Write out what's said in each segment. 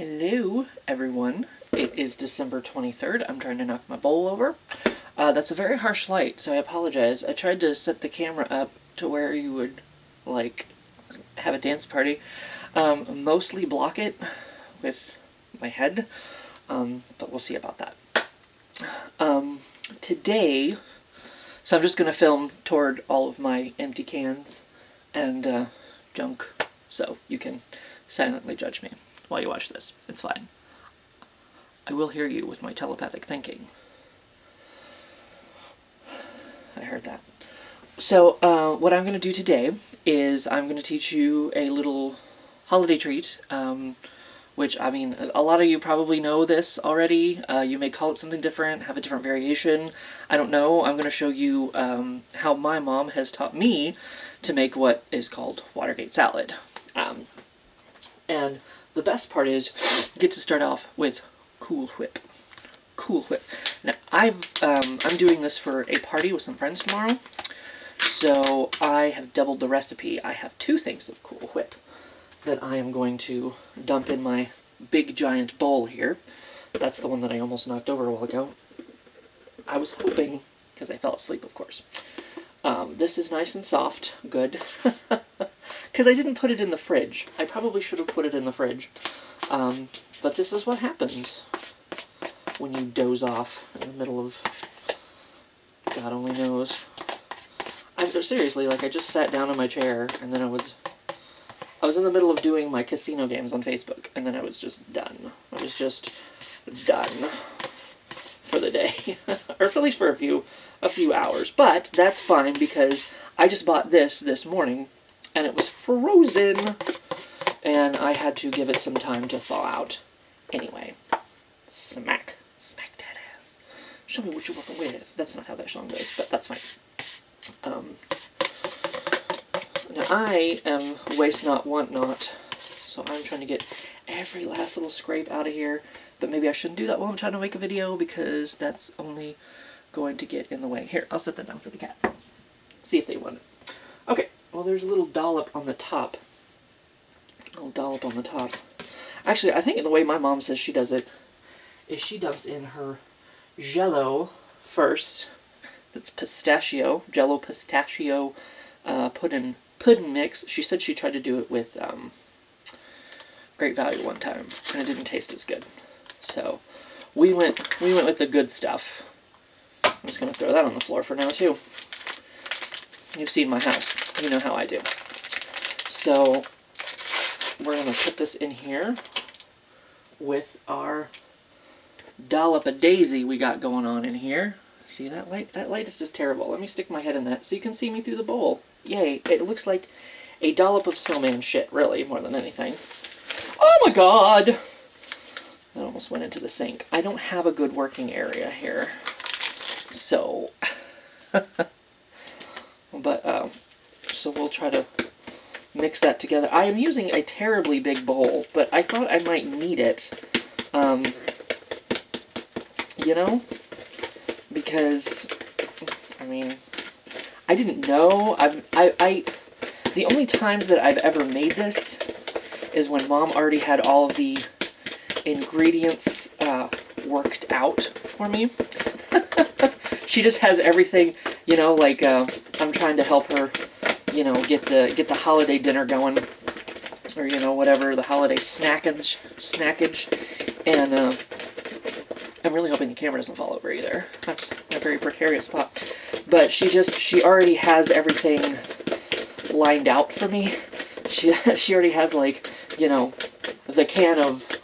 Hello, everyone. It is December 23rd. I'm trying to knock my bowl over. That's a very harsh light, so I apologize. I tried to set the camera up to where you would, like, have a dance party. Mostly block it with my head, but we'll see about that. Today, so I'm just going to film toward all of my empty cans and junk, so you can silently judge me while you watch this. It's fine. I will hear you with my telepathic thinking. I heard that. So, what I'm going to do today is I'm going to teach you a little holiday treat, which, I mean, a lot of you probably know this already. You may call it something different, have a different variation. I don't know. I'm going to show you how my mom has taught me to make what is called Watergate salad. And the best part is, you get to start off with Cool Whip. Cool Whip. Now, I'm doing this for a party with some friends tomorrow, so I have doubled the recipe. I have 2 things of Cool Whip that I am going to dump in my big giant bowl here. That's the one that I almost knocked over a while ago. I was hoping, because I fell asleep, of course. This is nice and soft. Good. Because I didn't put it in the fridge. I probably should have put it in the fridge. But this is what happens when you doze off in the middle of God only knows. Seriously, like, I just sat down in my chair, and then I was in the middle of doing my casino games on Facebook, and then I was just done. I was just done for the day. Or at least for a few hours. But that's fine, because I just bought this morning, and it was frozen, and I had to give it some time to thaw out. Anyway, smack that ass. Show me what you're working with. That's not how that song goes, but that's fine. Now I am waste not, want not, so I'm trying to get every last little scrape out of here, but maybe I shouldn't do that while I'm trying to make a video, because that's only going to get in the way. Here, I'll set that down for the cats. See if they want it. Okay. Well, there's a little dollop on the top. Actually, I think the way my mom says she does it is she dumps in her Jell-O first. That's pistachio, Jell-O pistachio pudding mix. She said she tried to do it with Great Value one time, and it didn't taste as good. So we went with the good stuff. I'm just gonna throw that on the floor for now too. You've seen my house. You know how I do. So, we're going to put this in here with our dollop of daisy we got going on in here. See that light? That light is just terrible. Let me stick my head in that so you can see me through the bowl. Yay. It looks like a dollop of snowman shit, really, more than anything. Oh my god! That almost went into the sink. I don't have a good working area here. So... But, so we'll try to mix that together. I am using a terribly big bowl, but I thought I might need it, you know, because, I mean, I didn't know. The only times that I've ever made this is when Mom already had all of the ingredients worked out for me. She just has everything, you know, like, I'm trying to help her, you know, get the holiday dinner going, or, you know, whatever, the holiday snackage, and, I'm really hoping the camera doesn't fall over either. That's a very precarious spot. But she already has everything lined out for me. She already has, like, you know, the can of,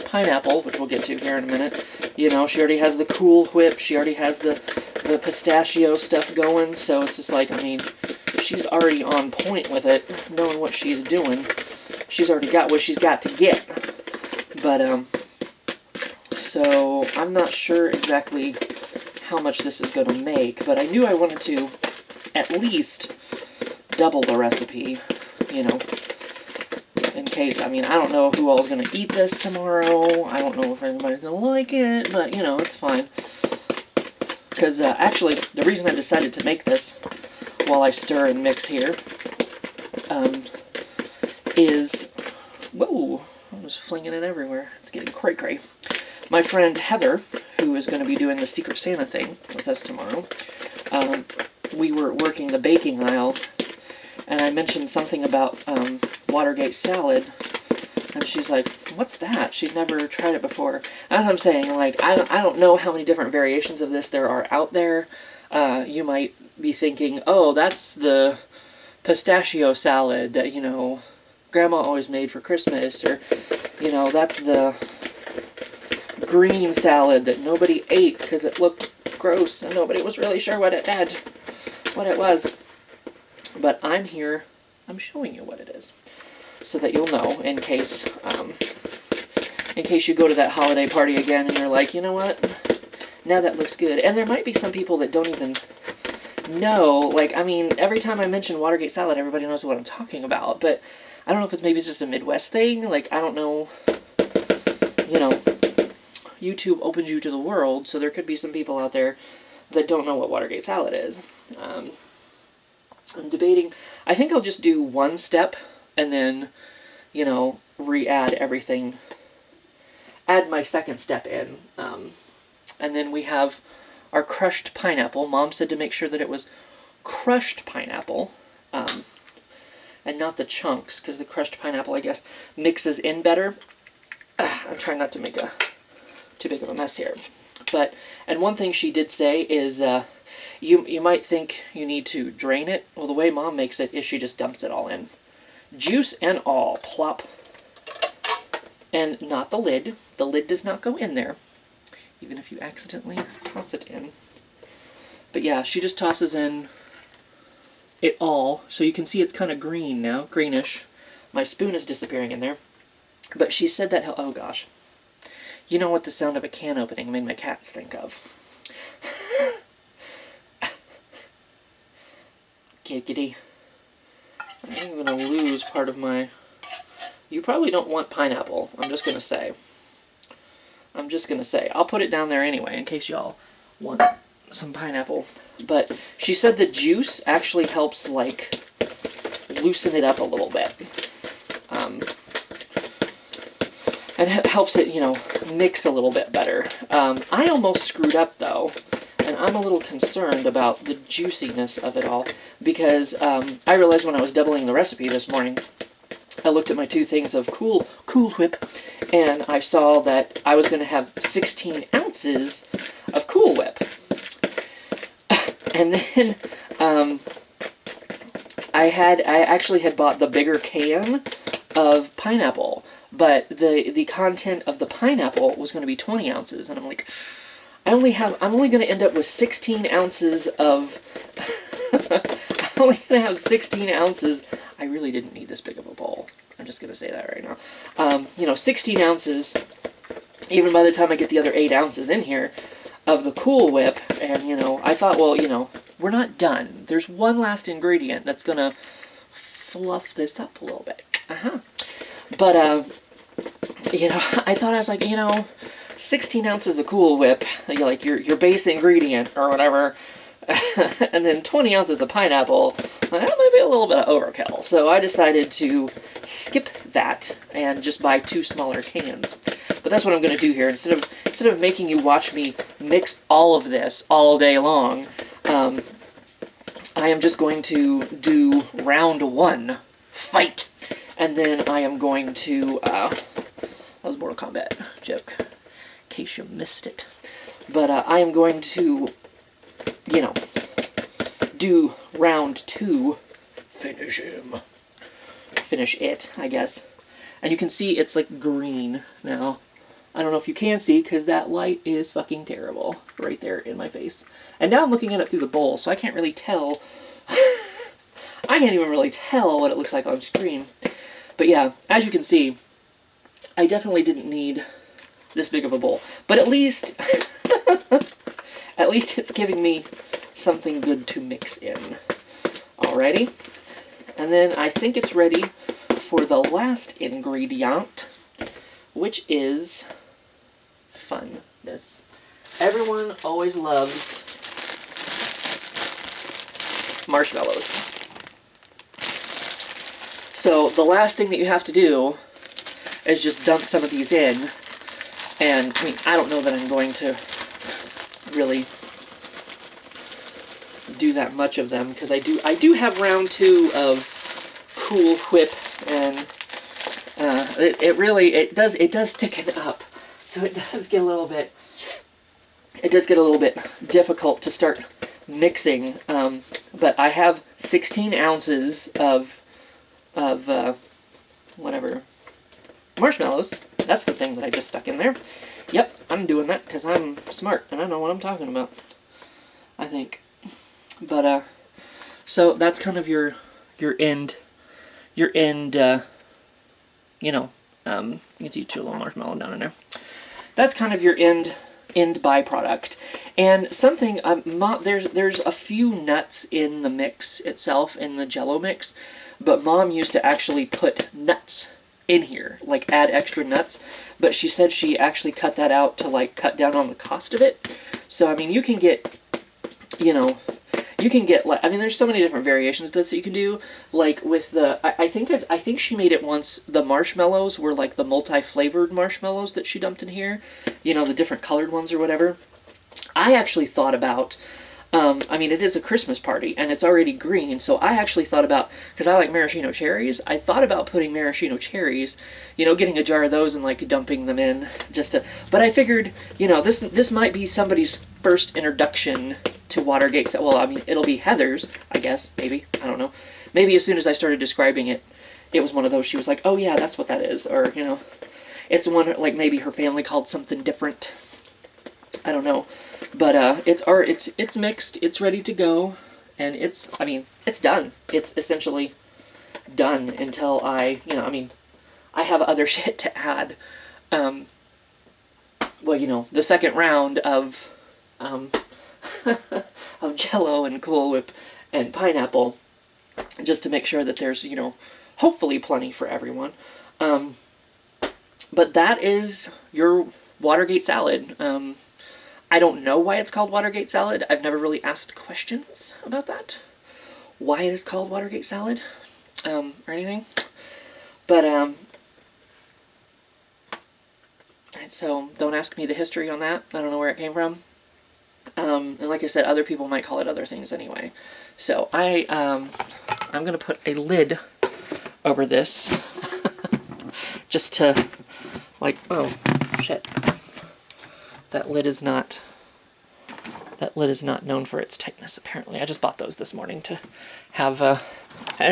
pineapple, which we'll get to here in a minute. You know, she already has the Cool Whip, she already has the pistachio stuff going, so it's just like, I mean, she's already on point with it, knowing what she's doing. She's already got what she's got to get. But, so, I'm not sure exactly how much this is going to make, but I knew I wanted to at least double the recipe, you know, in case. I mean, I don't know who all's going to eat this tomorrow. I don't know if everybody's going to like it, but, you know, it's fine. Because, actually, the reason I decided to make this while I stir and mix here is... Whoa! just flinging it everywhere. It's getting cray-cray. My friend Heather, who is going to be doing the Secret Santa thing with us tomorrow, we were working the baking aisle, and I mentioned something about Watergate salad, and she's like, what's that? She'd never tried it before. As I'm saying, like, I don't know how many different variations of this there are out there. You might be thinking, oh, that's the pistachio salad that, you know, Grandma always made for Christmas, or, you know, that's the green salad that nobody ate because it looked gross and nobody was really sure what it had, what it was. But I'm here, I'm showing you what it is, so that you'll know in case you go to that holiday party again and you're like, you know what, now that looks good. And there might be some people that don't even know, like, I mean, every time I mention Watergate salad, everybody knows what I'm talking about, but I don't know if it's maybe just a Midwest thing, like, I don't know, you know, YouTube opens you to the world, so there could be some people out there that don't know what Watergate salad is. I'm debating, I think I'll just do one step, and then, you know, re-add everything, add my second step in, and then we have our crushed pineapple. Mom said to make sure that it was crushed pineapple, and not the chunks, because the crushed pineapple, I guess, mixes in better. I'm trying not to make too big of a mess here. But, and one thing she did say is, you might think you need to drain it. Well, the way Mom makes it is she just dumps it all in. Juice and all, plop. And not the lid. The lid does not go in there, even if you accidentally toss it in. But yeah, she just tosses in it all, so you can see it's kind of green now, greenish. My spoon is disappearing in there. But she said that, oh gosh. You know what the sound of a can opening made my cats think of. Giggity. I'm going to lose part of my... You probably don't want pineapple, I'm just going to say. I'll put it down there anyway, in case y'all want some pineapple. But she said the juice actually helps, like, loosen it up a little bit. And it helps it, you know, mix a little bit better. I almost screwed up, though, and I'm a little concerned about the juiciness of it all, because I realized when I was doubling the recipe this morning, I looked at my two things of Cool Whip, and I saw that I was going to have 16 ounces of Cool Whip. And then I actually had bought the bigger can of pineapple, but the content of the pineapple was going to be 20 ounces, and I'm like, I'm only going to end up with 16 ounces of... I'm only going to have 16 ounces. I really didn't need this big of a bowl. I'm just going to say that right now. You know, 16 ounces, even by the time I get the other 8 ounces in here, of the Cool Whip, and, you know, I thought, well, you know, we're not done. There's one last ingredient that's going to fluff this up a little bit. But, you know, I thought, I was like, you know, 16 ounces of Cool Whip, like your base ingredient or whatever, and then 20 ounces of pineapple, that might be a little bit of overkill. So I decided to skip that and just buy 2 smaller cans. But that's what I'm going to do here. Instead of making you watch me mix all of this all day long, I am just going to do round 1, fight, and then I am going to, that was a Mortal Kombat joke, in case you missed it. But I am going to, you know, do round 2, finish him. Finish it, I guess. And you can see it's like green now. I don't know if you can see, because that light is fucking terrible right there in my face. And now I'm looking at it through the bowl, so I can't really tell. I can't even really tell what it looks like on screen. But yeah, as you can see, I definitely didn't need this big of a bowl. But at least, at least it's giving me something good to mix in. Alrighty. And then I think it's ready for the last ingredient, which is funness. Everyone always loves marshmallows. So the last thing that you have to do is just dump some of these in. And, I mean, I don't know that I'm going to really do that much of them, because I do have round 2 of Cool Whip, and it does thicken up. So it does get a little bit difficult to start mixing, but I have 16 ounces of whatever, marshmallows. That's the thing that I just stuck in there. Yep, I'm doing that because I'm smart and I know what I'm talking about, I think. But, so that's kind of your end, you know, you can see 2 little marshmallow down in there. That's kind of your end byproduct. And something, there's a few nuts in the mix itself, in the Jell-O mix, but Mom used to actually put nuts in here, like add extra nuts, but she said she actually cut that out to like cut down on the cost of it. So I mean, you can get, you know, like, I mean, there's so many different variations of this that you can do. Like with the, I think she made it once. The marshmallows were like the multi-flavored marshmallows that she dumped in here. You know, the different colored ones or whatever. I actually thought about, I mean, it is a Christmas party, and it's already green, so I actually thought about, because I like maraschino cherries, I thought about putting maraschino cherries, you know, getting a jar of those and, like, dumping them in, just to, but I figured, you know, this might be somebody's first introduction to Watergate. Well, I mean, it'll be Heather's, I guess, maybe, I don't know. Maybe as soon as I started describing it, it was one of those, she was like, oh yeah, that's what that is, or, you know, it's one, like, maybe her family called something different, I don't know. But it's mixed, it's ready to go, and it's done. It's essentially done until I have other shit to add. Well, you know, the second round of of Jell-O and Cool Whip and pineapple, just to make sure that there's, you know, hopefully plenty for everyone. But that is your Watergate salad. I don't know why it's called Watergate salad. I've never really asked questions about that. Why it is called Watergate salad, or anything. But, so don't ask me the history on that. I don't know where it came from. And like I said, other people might call it other things anyway. So I'm gonna put a lid over this, just to, like, oh, shit. That lid is not known for its tightness, apparently. I just bought those this morning to have, and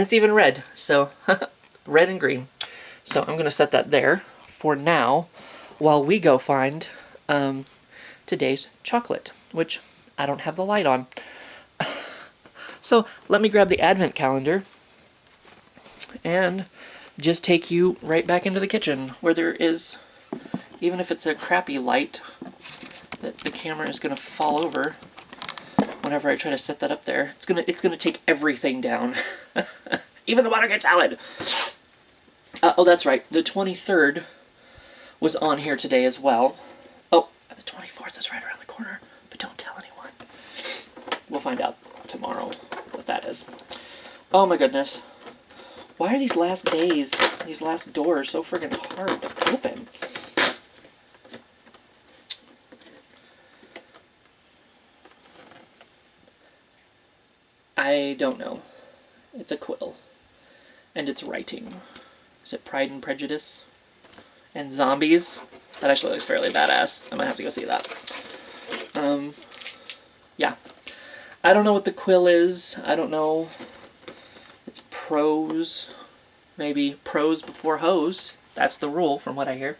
it's even red, so, red and green. So I'm going to set that there for now, while we go find today's chocolate, which I don't have the light on. So let me grab the advent calendar and just take you right back into the kitchen, where there is, even if it's a crappy light, that the camera is going to fall over whenever I try to set that up there. It's gonna take everything down. Even the Watergate salad! Oh, that's right. The 23rd was on here today as well. Oh, the 24th is right around the corner, but don't tell anyone. We'll find out tomorrow what that is. Oh my goodness. Why are these last days, these last doors so friggin' hard to open? I don't know. It's a quill. And it's writing. Is it Pride and Prejudice? And Zombies? That actually looks fairly badass. I might have to go see that. Yeah. I don't know what the quill is. I don't know. It's prose. Maybe prose before hose. That's the rule from what I hear.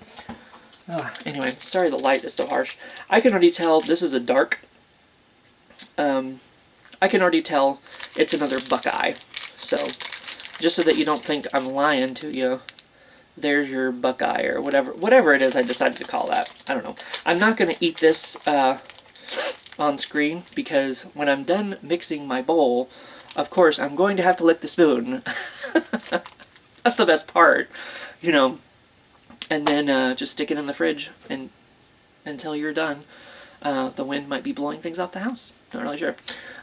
Anyway, sorry the light is so harsh. I can already tell this is a dark. I can already tell it's another Buckeye. So, just so that you don't think I'm lying to you, there's your Buckeye, or whatever it is I decided to call that. I don't know. I'm not going to eat this on screen, because when I'm done mixing my bowl, of course, I'm going to have to lick the spoon. That's the best part, you know. And then just stick it in the fridge until you're done. The wind might be blowing things off the house. Not really sure.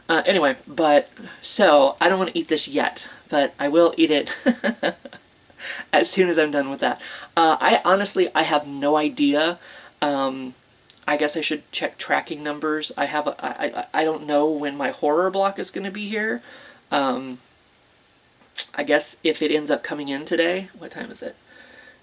Anyway, so I don't want to eat this yet, but I will eat it as soon as I'm done with that. I honestly, I have no idea. I guess I should check tracking numbers. I don't know when my horror block is going to be here. I guess if it ends up coming in today, what time is it?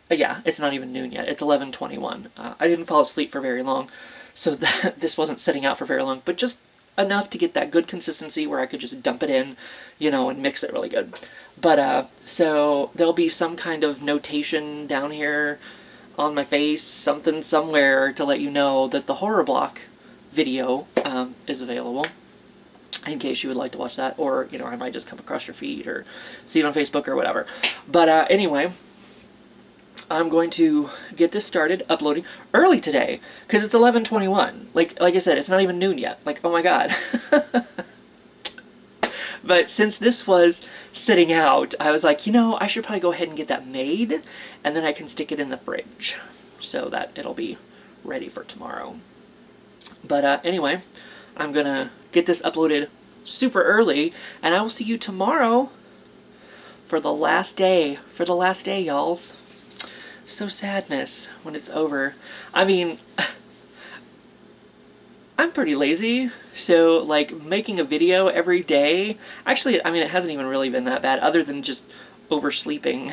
Yeah, it's not even noon yet. It's 11:21. I didn't fall asleep for very long, so this wasn't sitting out for very long, but just enough to get that good consistency where I could just dump it in, you know, and mix it really good. But, so there'll be some kind of notation down here on my face, something somewhere to let you know that the horror block video is available, in case you would like to watch that, or, you know, I might just come across your feed or see it on Facebook or whatever. But anyway, I'm going to get this started uploading early today, because it's 11:21. Like I said, it's not even noon yet. Like, oh my god. But since this was sitting out, I was like, you know, I should probably go ahead and get that made, and then I can stick it in the fridge, so that it'll be ready for tomorrow. But anyway, I'm gonna get this uploaded super early, and I will see you tomorrow for the last day. For the last day, y'alls. So sadness when it's over. I mean, I'm pretty lazy, so, like, making a video every day, actually, I mean, it hasn't even really been that bad, other than just oversleeping.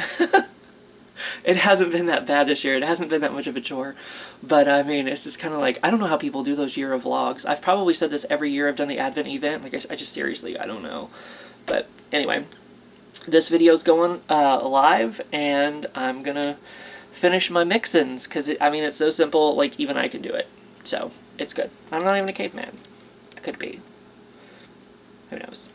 It hasn't been that bad this year, it hasn't been that much of a chore, but, I mean, it's just kind of like, I don't know how people do those year of vlogs. I've probably said this every year I've done the Advent event, like, I just seriously, I don't know. But, anyway, this video's going live, and I'm gonna finish my mix-ins, because, I mean, it's so simple, like, even I can do it. So, it's good. I'm not even a caveman. I could be. Who knows?